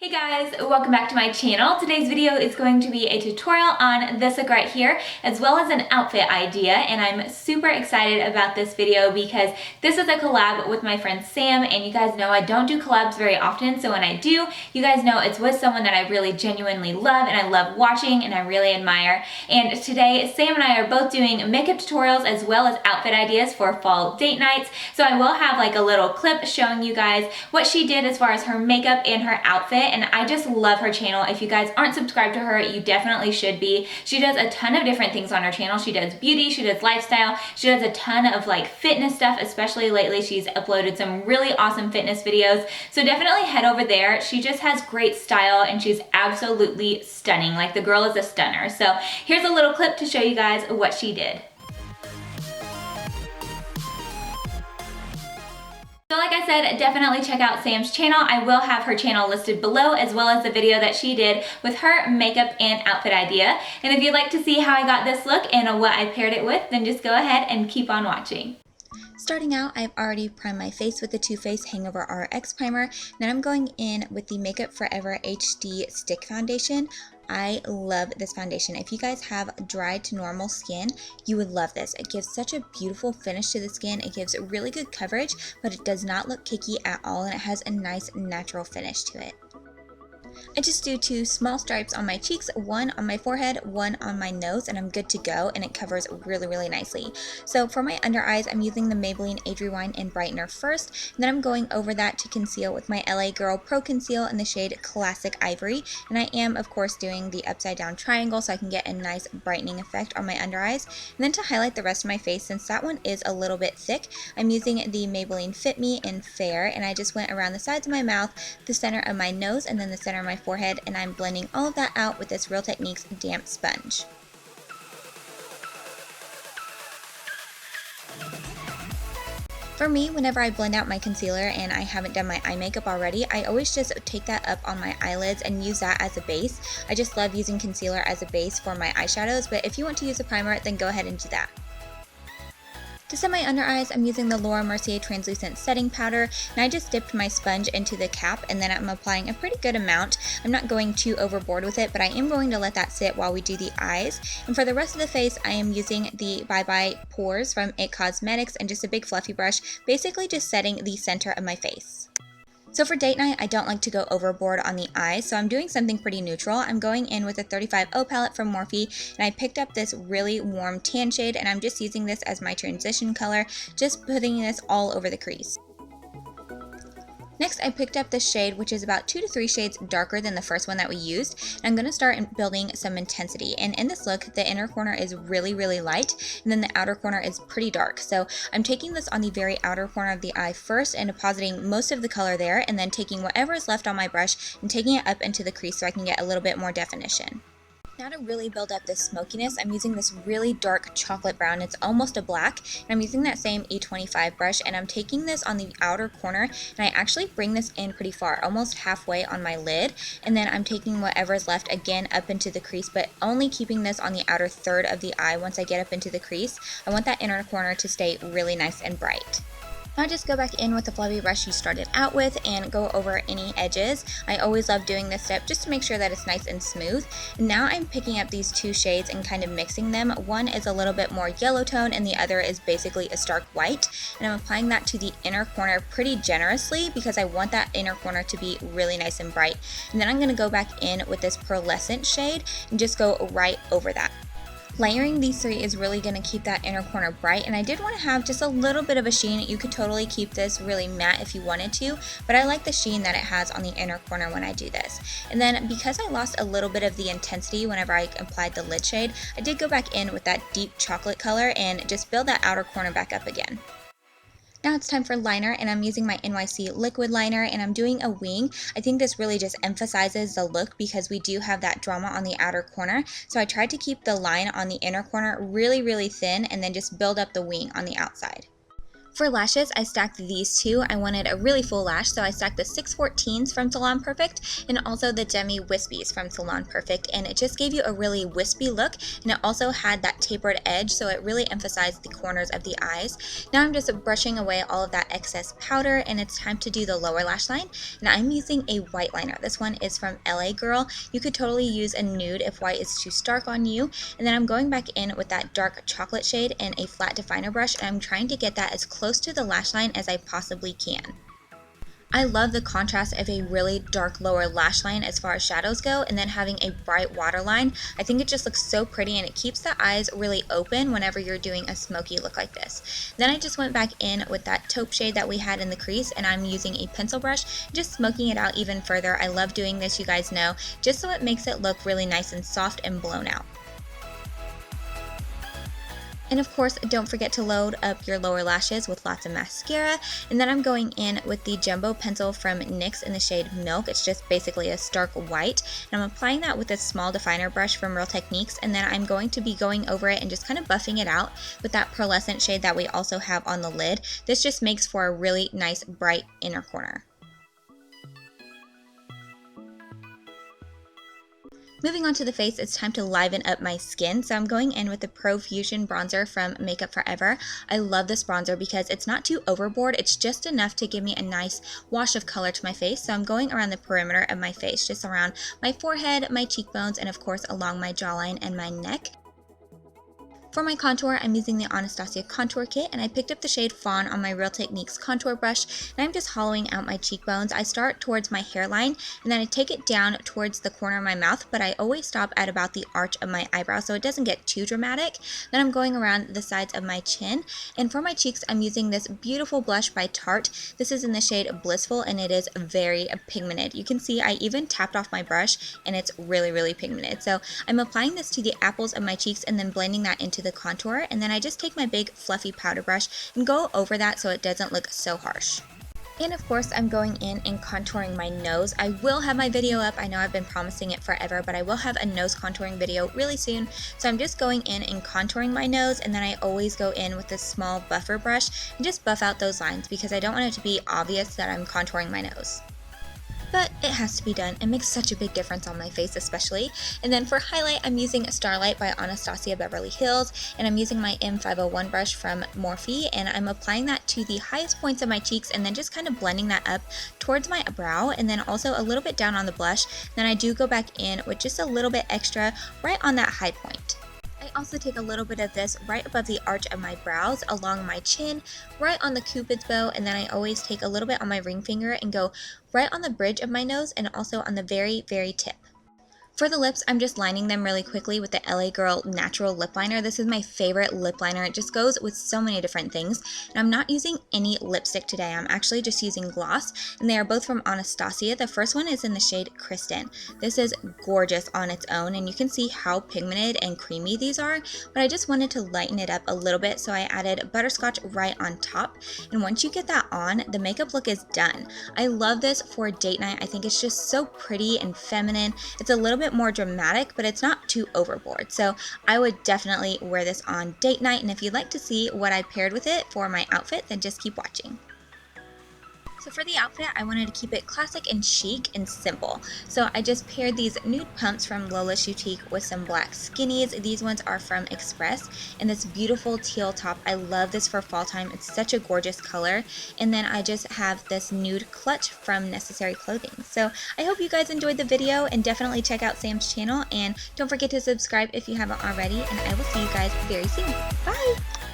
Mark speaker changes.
Speaker 1: Hey guys, welcome back to my channel. Today's video is going to be a tutorial on this look right here, as well as an outfit idea, and I'm super excited about this video because this is a collab with my friend Sam, and you guys know I don't do collabs very often, so when I do, you guys know it's with someone that I really genuinely love and I love watching and I really admire. And today, Sam and I are both doing makeup tutorials as well as outfit ideas for fall date nights, so I will have like a little clip showing you guys what she did as far as her makeup and her outfit. And I just love her channel. If you guys aren't subscribed to her, you definitely should be. She does a ton of different things on her channel. She does beauty, she does lifestyle, she does a ton of like fitness stuff, especially lately. She's uploaded some really awesome fitness videos. So definitely head over there. She just has great style and she's absolutely stunning. Like the girl is a stunner. So here's a little clip to show you guys what she did. So like I said, definitely check out Sam's channel. I will have her channel listed below, as well as the video that she did with her makeup and outfit idea. And if you'd like to see how I got this look and what I paired it with, then just go ahead and keep on watching.
Speaker 2: Starting out, I've already primed my face with the Too Faced Hangover RX Primer. Then I'm going in with the MakeupForever HD Stick Foundation. I love this foundation. If you guys have dry to normal skin, you would love this. It gives such a beautiful finish to the skin. It gives really good coverage, but it does not look cakey at all, and it has a nice natural finish to it. I just do 2 small stripes on my cheeks, one on my forehead, one on my nose, and I'm good to go, and it covers really nicely. So for my under eyes, I'm using the Maybelline Age Rewind-Brightener first, and then I'm going over that to conceal with my LA Girl Pro Conceal in the shade Classic Ivory. And I am, of course, doing the upside down triangle so I can get a nice brightening effect on my under eyes. And then to highlight the rest of my face, since that one is a little bit thick, I'm using the Maybelline FITME in Fair, and I just went around the sides of my mouth, the center of my nose, and then the center of my forehead, and I'm blending all of that out with this Real Techniques damp sponge. For me, whenever I blend out my concealer and I haven't done my eye makeup already, I always just take that up on my eyelids and use that as a base. I just love using concealer as a base for my eyeshadows, but if you want to use a primer, then go ahead and do that. To set my under eyes, I'm using the Mercier Translucent Setting Powder, and I just dipped my sponge into the cap, and then I'm applying a pretty good amount. I'm not going too overboard with it, but I am going to let that sit while we do the eyes. And for the rest of the face, I am using the Bye Bye Pores from IT Cosmetics and just a big fluffy brush, basically just setting the center of my face. So for date night, I don't like to go overboard on the eyes, so I'm doing something pretty neutral. I'm going in with a 35O palette from Morphe, and I picked up this really warm tan shade, and I'm just using this as my transition color, just putting this all over the crease. Next, I picked up this shade, which is about 2 to 3 shades darker than the first one that we used, and I'm going to start building some intensity. And in this look, the inner corner is really light, and then the outer corner is pretty dark. So I'm taking this on the very outer corner of the eye first and depositing most of the color there, and then taking whatever is left on my brush and taking it up into the crease so I can get a little bit more definition. Now to really build up this smokiness, I'm using this really dark chocolate brown. It's almost a black, and I'm using that same E25 brush, and I'm taking this on the outer corner, and I actually bring this in pretty far, almost halfway on my lid, and then I'm taking whatever's left again up into the crease, but only keeping this on the outer third of the eye. Once I get up into the crease, I want that inner corner to stay really nice and bright. Now just go back in with the fluffy brush you started out with and go over any edges. I always love doing this step just to make sure that it's nice and smooth. And now I'm picking up these 2 shades and kind of mixing them. One is a little bit more yellow tone and the other is basically a stark white. And I'm applying that to the inner corner pretty generously because I want that inner corner to be really nice and bright. And then I'm going to go back in with this pearlescent shade and just go right over that. Layering these 3 is really going to keep that inner corner bright, and I did want to have just a little bit of a sheen. You could totally keep this really matte if you wanted to, but I like the sheen that it has on the inner corner when I do this. And then because I lost a little bit of the intensity whenever I applied the lid shade, I did go back in with that deep chocolate color and just build that outer corner back up again. Now it's time for liner, and I'm using my NYC Liquid Liner, and I'm doing a wing. I think this really just emphasizes the look because we do have that drama on the outer corner. So I tried to keep the line on the inner corner really thin and then just build up the wing on the outside. For lashes, I stacked these two. I wanted a really full lash, so I stacked the 614s from Salon Perfect and also the Demi Wispies from Salon Perfect, and it just gave you a really wispy look, and it also had that tapered edge, so it really emphasized the corners of the eyes. Now I'm just brushing away all of that excess powder, and it's time to do the lower lash line, and I'm using a white liner. This one is from LA Girl. You could totally use a nude if white is too stark on you, and then I'm going back in with that dark chocolate shade and a flat definer brush, and I'm trying to get that as close to the lash line as I possibly can. I love the contrast of a really dark lower lash line as far as shadows go, and then having a bright waterline. I think it just looks so pretty, and it keeps the eyes really open whenever you're doing a smoky look like this. Then I just went back in with that taupe shade that we had in the crease, and I'm using a pencil brush, just smoking it out even further. I love doing this, you guys know, just so it makes it look really nice and soft and blown out. And of course, don't forget to load up your lower lashes with lots of mascara. And then I'm going in with the Jumbo Pencil from NYX in the shade Milk. It's just basically a stark white. And I'm applying that with a small definer brush from Real Techniques. And then I'm going to be going over it and just kind of buffing it out with that pearlescent shade that we also have on the lid. This just makes for a really nice, bright inner corner. Moving on to the face, it's time to liven up my skin. So I'm going in with the Pro Fusion bronzer from MakeupForever. I love this bronzer because it's not too overboard. It's just enough to give me a nice wash of color to my face. So I'm going around the perimeter of my face, just around my forehead, my cheekbones, and of course along my jawline and my neck. For my contour, I'm using the Anastasia Contour Kit, and I picked up the shade Fawn on my Real Techniques contour brush, and I'm just hollowing out my cheekbones. I start towards my hairline, and then I take it down towards the corner of my mouth, but I always stop at about the arch of my eyebrow so it doesn't get too dramatic. Then I'm going around the sides of my chin, and for my cheeks, I'm using this beautiful blush by Tarte. This is in the shade Blissful, and it is very pigmented. You can see I even tapped off my brush, and it's really, really pigmented. So I'm applying this to the apples of my cheeks and then blending that into the contour, and then I just take my big fluffy powder brush and go over that so it doesn't look so harsh. And of course, I'm going in and contouring my nose. I will have my video up. I know I've been promising it forever, but I will have a nose contouring video really soon. So I'm just going in and contouring my nose, and then I always go in with this small buffer brush and just buff out those lines because I don't want it to be obvious that I'm contouring my nose. But it has to be done. It makes such a big difference on my face especially. And then for highlight, I'm using Starlight by Anastasia Beverly Hills, and I'm using my M501 brush from Morphe, and I'm applying that to the highest points of my cheeks and then just kind of blending that up towards my brow and then also a little bit down on the blush. Then I do go back in with just a little bit extra right on that high point. I also take a little bit of this right above the arch of my brows, along my chin, right on the Cupid's bow, and then I always take a little bit on my ring finger and go right on the bridge of my nose and also on the very, very tip. For the lips, I'm just lining them really quickly with the LA Girl Natural Lip Liner. This is my favorite lip liner. It just goes with so many different things. And I'm not using any lipstick today. I'm actually just using gloss, and they are both from Anastasia. The first one is in the shade Kristen. This is gorgeous on its own, and you can see how pigmented and creamy these are, but I just wanted to lighten it up a little bit, so I added butterscotch right on top. And once you get that on, the makeup look is done. I love this for date night. I think it's just so pretty and feminine. It's a little bit more dramatic, but it's not too overboard. So I would definitely wear this on date night, and if you'd like to see what I paired with it for my outfit, then just keep watching. So for the outfit, I wanted to keep it classic and chic and simple. So I just paired these nude pumps from Lola Boutique with some black skinnies. These ones are from Express, and this beautiful teal top. I love this for fall time. It's such a gorgeous color. And then I just have this nude clutch from Necessary Clothing. So I hope you guys enjoyed the video, and definitely check out Sam's channel, and don't forget to subscribe if you haven't already, and I will see you guys very soon. Bye!